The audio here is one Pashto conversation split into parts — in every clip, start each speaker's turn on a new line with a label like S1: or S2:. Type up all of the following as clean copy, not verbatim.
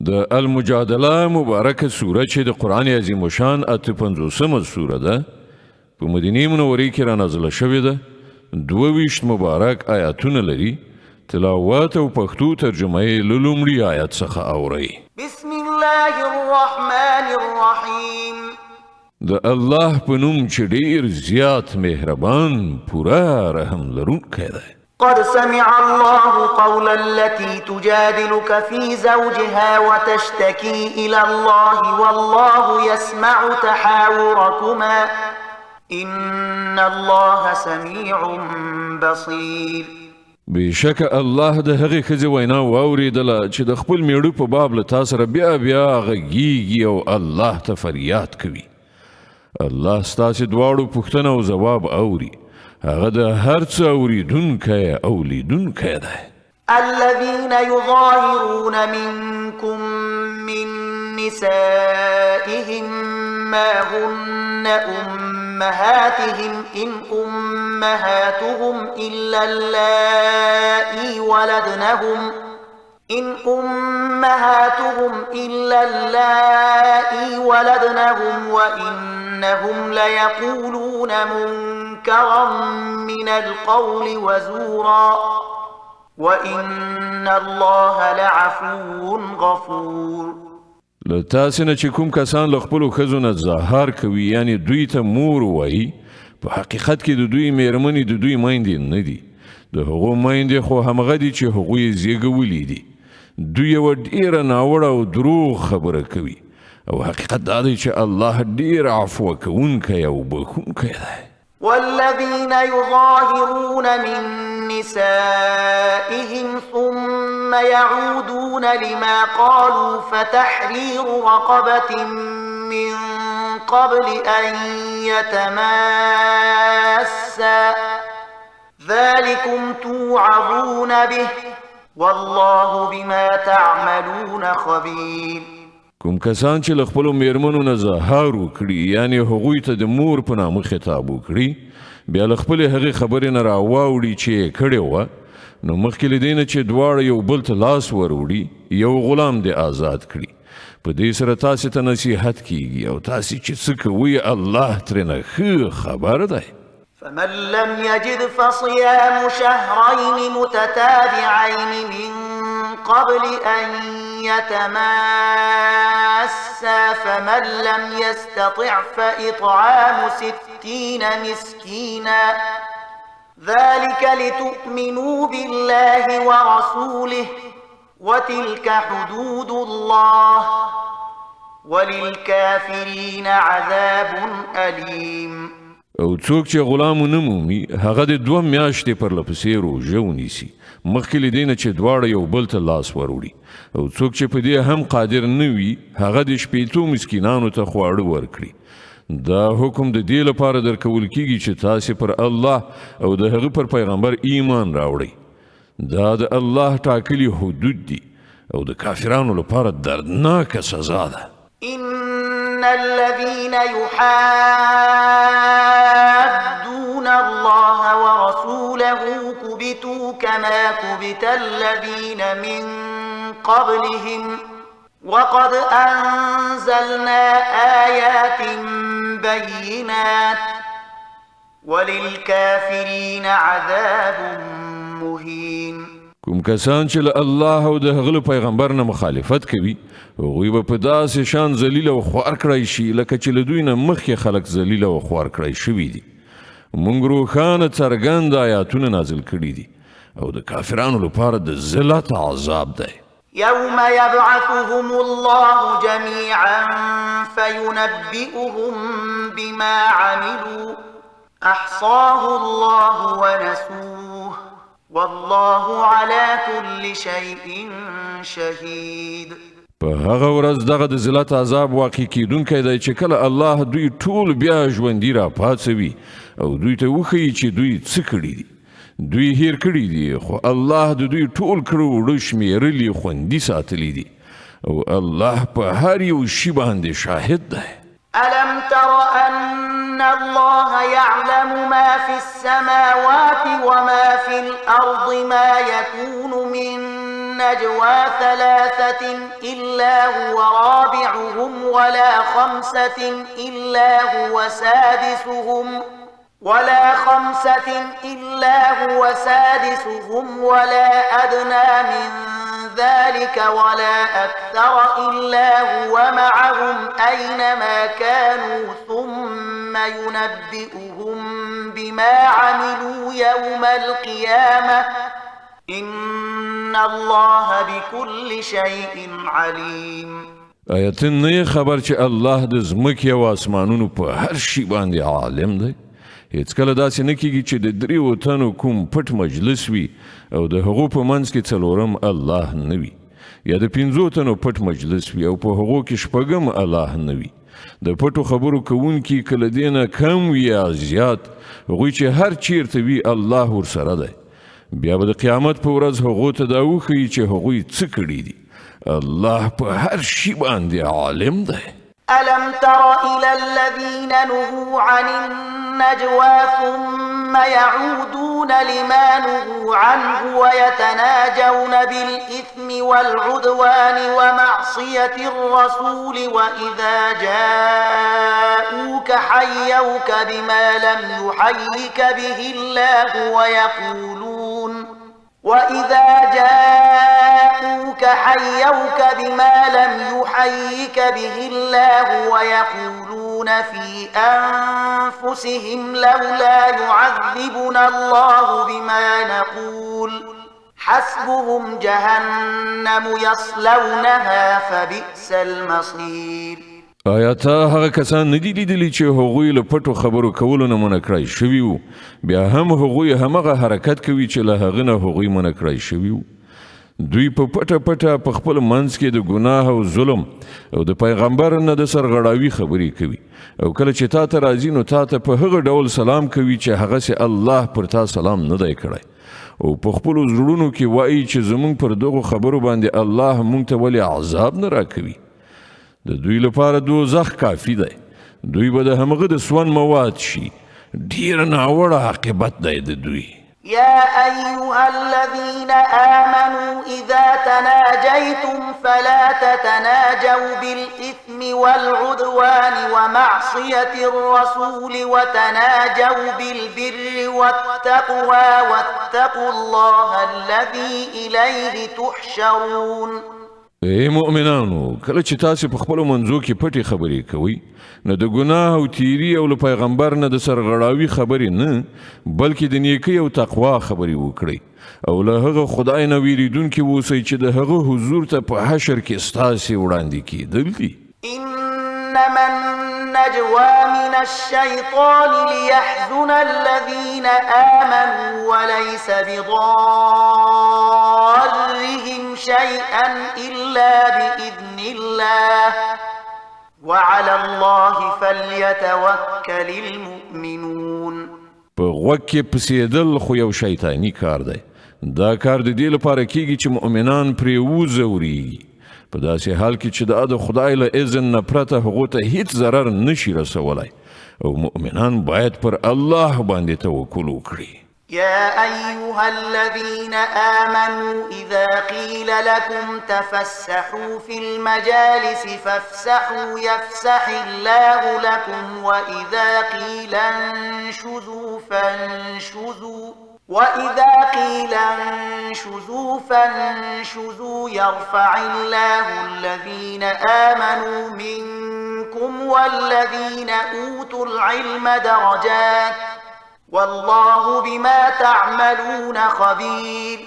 S1: د المجادله مبارکه سوره چې د قرآن عظیم شان 58مه سوره ده په مدینه منورې کې را نازله شوې ده 22 مبارک آیاتونه لري تلاوت او پښتو ترجمه یې له لومړي آیت څخه اورئ
S2: بسم الله الرحمن الرحیم
S1: د الله په نوم چې ډیر زیات مهربان پوره رحم لرونکی دی
S2: قد سمع الله قول التي تجادلك في زوجها وتشتكي إلى الله والله يسمع تحاوركما إن الله سميع بصير
S1: بشک الله د هغې ښځې وینا واورېدله چې د خپل میړه په باب له تا سره بیا غږیږي او الله ته فریاد کوي الله ستاسې دواړو پوښتنه او ځواب اوري هغه د هر څه اوریدونکی او لیدونکی دی
S2: الذين يظاهرون منكم من نسائهم ما هن أمهاتهم إن أمهاتهم إلا اللائي ولدنهم وإنهم ليقولون منكرا من القول وزورا وإن الله لعفو غفور
S1: له تاسې نه چې کوم کسان له خپلو ښځو نه ظاهر کوي یعنی دوی ته مور وایي په حقیقت کې د دوی میرمنې د دوی میندې نه دي د هغو میندې خو همغه دي چې هغوی یې زیږولي دي دوی یوه ډیره ناوړه او دروغ خبره کوي او حقیقت دا دی چې الله ډیر عفو کوونکی او بخښونکی دی
S2: والذين يظاهرون من نسائهم ثم يعودون لما قالوا فتحرير رقبة من قبل أن يتماسا ذلكم توعظون به والله بما تعملون خبير
S1: کوم کسان چې له خپلو میرمنو نه ظاهر وکړي یعنی هغوی ته د مور په نامه خطاب وکړي بیا له خپلې هغې خبرې نه راواوړي چې یې کړې وه نو مخکې له دې نه چې دواړه یو بل ته لاس وروړي یو غلام دې آزاد کړي په دې سره تاسې ته نصیحت کیږي او تاسې چې څه کوئ الله ترېنه ښه خبر دی
S2: فمن لم يجد فصيام شهرين متتابعين من قبل أن يتماسا فمن لم يستطع فإطعام 60 مسكينا ذلك لتؤمنوا بالله ورسوله وتلك حدود الله وللكافرين عذاب أليم
S1: او څوک چې غلام نه مومي هغه د 2 میاشتې پر لپسې روژه ونیسي مخکې له دې نه چې دواړه یو بل ته لاس وروړي او څوک چې په دې هم قادر نه وي هغه د 80 مسکینانو ته خواړه ورکړي دا حکم د دې لپاره درکول کیږي چې تاسې پر الله او د هغه پر پیغمبر ایمان راوړئ دا د الله ټاکلي حدود دي او د کافرانو لپاره دردناکه سزا ده
S2: إن الذين يحادون الله ورسوله كبتوا كما كبت الذين من قبلهم وقد أنزلنا آيات بينات وللكافرين عذاب مهين
S1: کوم کسان چې له الله او د هغه پیغمبر نه مخالفت کوي هغوی به په داسې شان ذلیل او خوار کړی شي لکه چې له دوی نه مخکې خلک ذلیل او خوار کړی شوي دي موږ روښانه څرګند آیاتونه نازل کړي دي او د کافرانو لپاره د ذلت عذاب دی
S2: يوم يبعثهم الله جميعا فينبئهم بما عملوا أحصاه الله ونسوه والله على كل شيء شهيد
S1: په هغه ورځ دغه د ذلت عذاب واقع کیدونکی دی چې کله الله دوی ټول بیا ژوندي راپاڅوي او دوی ته وښیي چې دوی څه کړي دي دوی هیر کړي دي خو الله د دوی ټول کړو وړو شمیرلي خوندي ساتلي دي او الله په هر یو شي باندې شاهد دی
S2: ألم تر أن الله يعلم ما في السماوات وما في الأرض ما يكون من نجوى ثلاثة إلا هو رابعهم ولا خمسة إلا هو سادسهم ولا أدنى من ذلك ولا أكثر إلا هو معهم أينما كانوا ثم ينبئهم بما عملوا يوم القيامة إن الله بكل شيء عليم.
S1: آیتن نه خبر چې الله د ځمکې او اسمانونو په هر شي باندې عالم دی. هیڅ کله داسې نه کیږي چې د دریو تنو کوم پټ مجلس وي او د هغو په منځ کې څلورم الله نه وي، یا د 5 تنو پټ مجلس وي او په هغو کې شپږم الله نه وي. د پټو خبرو کوونکي کله دې نه کم وي یا زیات، هغوی چې هر چیرته وي الله ورسره دی. بیا به د قیامت په ورځ هغو ته دا وښیي چې هغوی څه کړي دي. الله په هر شي باندې عالم دی.
S2: ألم تر إلى الذين نهوا عن النجوى ثم يعودون لما نهوا عنه ويتناجون بالإثم والعدوان ومعصية الرسول وإذا جاءوك حيوك بما لم يحيك به الله ويقولون في أنفسهم لولا يعذبنا الله بما نقول حسبهم جهنم يصلونها فبئس المصير.
S1: آیا تا هغه کسان ندی لیدلی چې هغوی له پټو خبرو کولو نه منع کړای شوي وو، بیا هم هغوی همغه حرکت کوي چې له هغه نه هغوی منع کړای شوي وو. دوی په پټه پټه په خپل منځ کې د ګناه او ظلم او د پیغمبر نه د سرغړاوي خبرې کوي، او کله چې تا ته راځي نو تا ته په هغه ډول سلام کوي چې هغه سي الله پر تا سلام نه دی کړی، او په خپل زړونو کې وایي چې زمونږ پر دغه خبرو باندې الله مونږ ته ولې عذاب نه راکوي. د دوی لپاره دوزخ کافی دی، دوی به د همغه د سون مواد شي. ډیر ناوړه عاقبت دی د دوی.
S2: يا أيها الذين آمنوا إذا تناجيتم فلا تتناجوا بالإثم والعدوان ومعصية الرسول وتناجوا بالبر والتقوى واتقوا الله الذي إليه تحشرون.
S1: ای مؤمنانو، کله چې تاسو په خپل منځو کې پټي خبرې کوئ نو د ګناه او تیری او له پیغمبر نه د سرغړاوي خبرې نه، بلکې د نیکی او تقوا خبرې وکړئ، او له هغه خدای نه ویریدونکي اوسئ چې د هغه حضور ته په حشر کې ستاسې وړاندې کیدل دي.
S2: إنما النجوى من الشيطان ليحزن الذين آمنوا وليس بضارهم شيئا إلا بإذن الله وعلى الله فليتوكل المؤمنون.
S1: په غوږ کې پسېدل خو یو شیطانی کار دی. دا کار د دې لپاره کیږي چې مؤمنان پرې وځوري، په داسې حال کې چې د خدای له اذن نه پرته هغو ته هیڅ ضرر نشي رسولی، او مؤمنان باید پر الله باندې توکل وکړي.
S2: يا أيها الذين آمنوا إذا قيل لكم تفسحوا في المجالس فافسحوا يفسح الله لكم وإذا قيل انشزوا فانشزوا يرفع الله الذين آمنوا منكم والذين أوتوا العلم درجات والله بما تعملون خبير.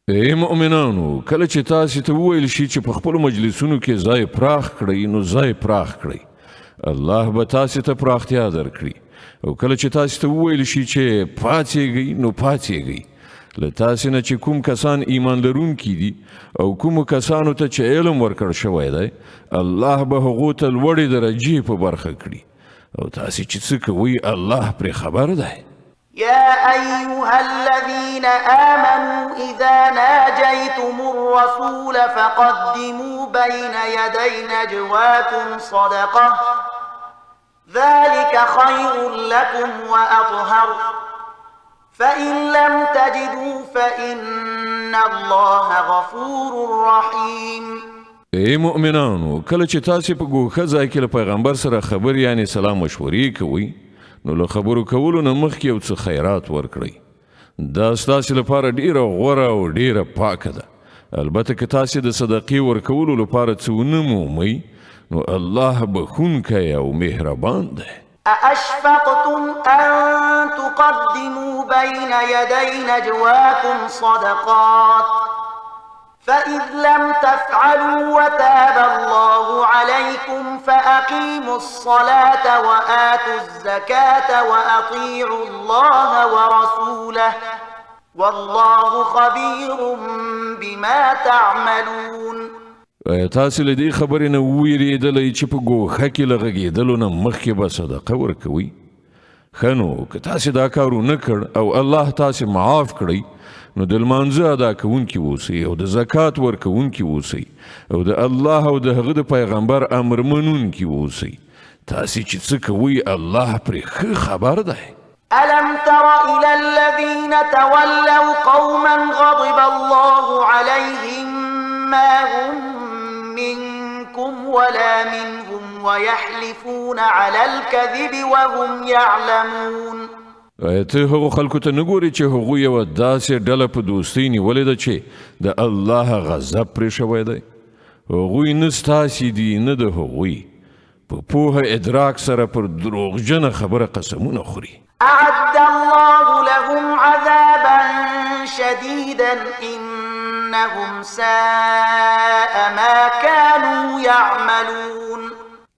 S1: ای مؤمنانو، کله چې تاسو ته وویل شي چې په خپل مجلسونو کې ځای پراخ کړئ نو ځای پراخ کړئ، الله به تاسو ته پراختیا درکړي، او کله چې تاسو ته وویل شي چې پاتېږئ نو پاتېږئ. له تاسو نه چې کوم کسان ایمان لرونکي دي او کوم کسانو ته چې علم ورکړ شوی دی، الله به هغو ته لوړې درجې په برخه کړي، او تاسو چې څه کوئ الله پرې خبر دی.
S2: يا أيها الذين آمنوا إذا ناجيتم الرسول فقدموا بين يدي نجواكم صدقة ذلك خير لكم وأطهر فإن لم تجدوا فإن إن الله غفور رحيم.
S1: ای مؤمنانو، کله چې تاسو په ګوښه ځای کې له پیغمبر سره خبر یعنی سلام مشورې کوئ، نو له خبرو کولو نه مخکې یو څه خیرات ورکړئ. دا ستاسو لپاره ډیره غوره او ډیره پاکه ده. البته که تاسو د صدقې ورکولو لپاره څه ونه مومئ، نو الله بخښونکی او مهربان دی.
S2: أأشفقتم أن تقدموا بين يدي نجواكم صدقات فإذ لم تفعلوا وتاب الله عليكم فأقيموا الصلاة وآتوا الزكاة وأطيعوا الله ورسوله والله خبير بما تعملون.
S1: تاسو له دې خبرې نه وویرېدلی چې په ګوښه کې له غږېدلو نه مخکې به صدقه ورکوئ؟ ښه نو که تاسو دا کار ونه کړ او الله تاسو معاف کړئ، نو د لمانځه ادا کوونکي اوسئ او د زکات ورکوونکي اوسئ او د الله او د هغه د پیغمبر امر منونکي اوسئ. تاسو چې څه کوئ الله پرې ښه خبر دی.
S2: ألم تر إلى الذين تولوا قوما غضب الله عليهم ما هم منكم ولا منهم ويحلفون على الكذب وهم يعلمون.
S1: ته هغو خلکو ته نه ګورې چې هغوی یوه داسې ډله په دوستۍ نیولې ده چې د الله غضب پرې شوی دی. هغوی نه ستاسې دي نه د هغوی. په پوهه ادراک سره پر دروغجنه خبره قسمونه خوري.
S2: أعد الله لهم عذابا شديدا إنهم ساء ما كانوا يعملون.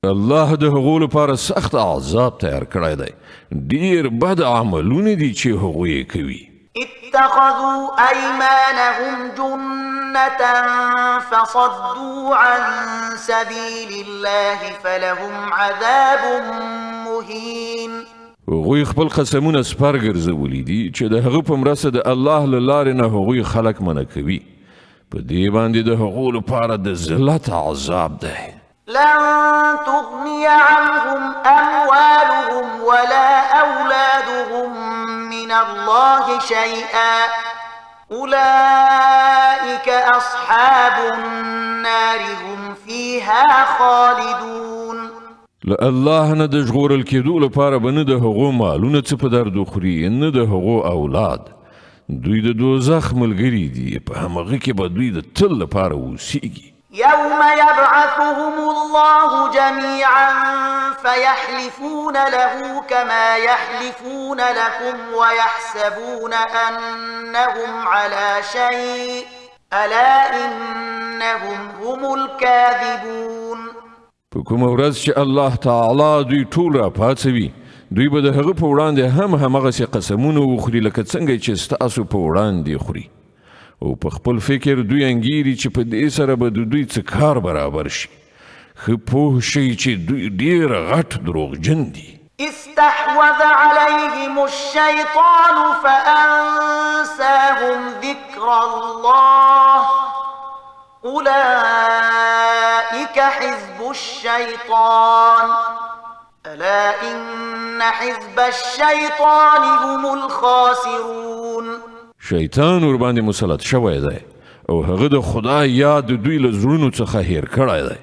S1: الله د هغو لپاره سخت عذاب تیار کړی دی. ډیر بد عملونه دي چې هغوی کوي.
S2: اتخذوا أيمانهم جنة فصدوا عن سبيل الله فلهم عذاب مهين.
S1: هغوی خپل قسمونه سپر ګرځولي دي چې د هغه په مرسته د الله له لارې نه هغوی خلک منع کوي. په دې باندې د هغو لپاره د ذلت عذاب دی.
S2: لن تغني عنهم أموالهم ولا أولادهم من الله شيئا أولئك أصحاب النار هم فيها خالدون.
S1: له الله نه د ژغورل کېدو لپاره به نه د هغو مالونه څه په درد وخوري، نه د هغو اولاد. دوی د دوزخ ملګري دي، په همغه کې به دوی د تل لپاره اوسیږي.
S2: يوم يبعثهم الله جميعا فيحلفون له كما يحلفون لكم ويحسبون أنهم على شيء ألا إنهم هم الكاذبون.
S1: په کومه ورځ چې الله تعالی دوی ټول راپاڅوي، دوی به د هغه په وړاندې همغسې قسمونه وخوري لکه څنګه چې ستاسو په وړاندې خوري. او په خپل فکر دوی انګیري چې په دې سره به د دوی څه کار برابر شي. ښه پوه شئ چې دوی ډېر غټ دروغجن دي.
S2: استحوذ عليهم الشيطان فأنساهم ذكر الله أولئك حزب الشيطان ألا إن حزب الشيطان هم الخاسرون.
S1: شیطان ور باندې مسلط شوی دی او هغه د خدای یاد دوی له زړونو څخه هیر کړی دی.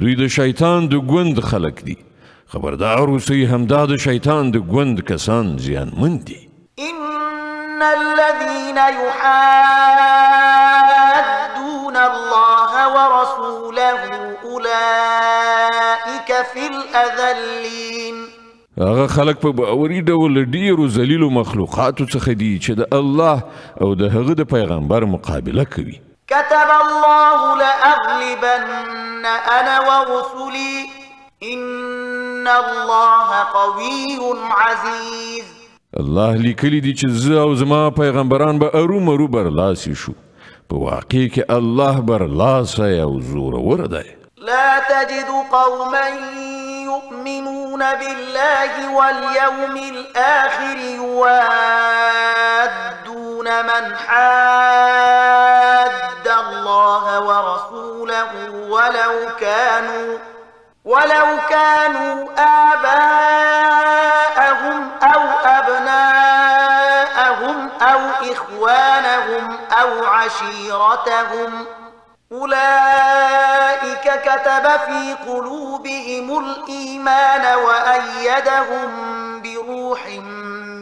S1: دوی د شیطان د ګوند خلک دي. خبردار اوسئ، همدا د شیطان د ګوند کسان زیانمن دي.
S2: إن الذين يحادون الله ورسوله أولئك في الأذلين.
S1: هغه خلک په باوري ډول ډیرو ذلیلو مخلوقاتو څخه دي چې د الله او د هغه د پیغمبر مقابله کوي.
S2: كتب الله لأغلبن أنا ورسلي إن الله قوي عزيز.
S1: الله لیکلی دی چې زه او زما پیغمبران به ارومرو برلاسي شو. په واقع کې الله برلاسه او زورور دی.
S2: لا تجد قوما يؤمنون بالله واليوم الآخر يوادون من حاد الله ورسوله ولو كانوا آباءهم أو أبناءهم أو إخوانهم أو عشيرتهم أولئك كتب في قلوبهم الإيمان وأيدهم بروح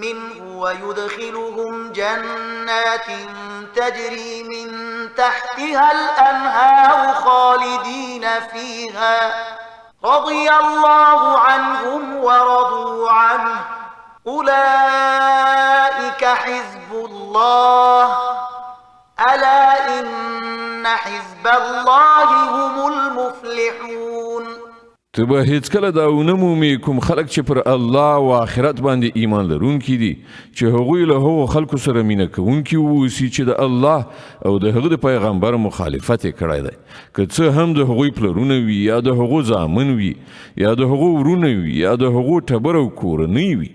S2: منه ويدخلهم جنات تجري من تحتها الأنهار خالدين فيها رضي الله عنهم ورضوا عنه أولئك حزب الله ألا إن حزب الله هم المفلحون.
S1: ته به هیڅکله دا ونه مومې کوم خلک چې پر الله او آخرت باندې ایمان لرونکي دي چې هغوی له هغو خلکو سره مینه کوونکي واوسي چې د الله او د هغه د پیغمبر مخالفت یې کړی دی، که څه هم د هغوی پلرونه وي یا د هغو زامن وي یا د هغو ورونه وي یا د هغو ټبر او کورنۍ وي.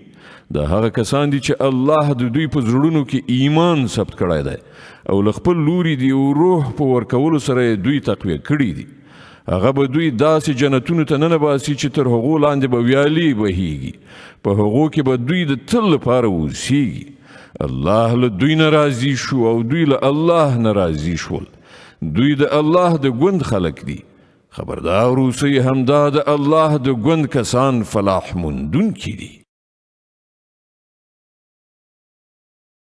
S1: دا هغه کسان دي چې الله د دوی په زړونو کې ایمان ثبت کړی دی او له خپل لوري دی او روح په ورکولو سره دوی تقویه کړي دي. هغه به دوی داسې جنتونو ته ننباسي چې تر هغو لاندې به ویالې بهیږي، په هغو کې به دوی د تل لپاره اوسیږي. الله له دوی نه راضي شو او دوی له الله نه راضي شول. دوی د الله د ګوند خلق دي. خبردار اوسئ، همدا د الله د ګوند کسان فلاح موندونکي دي.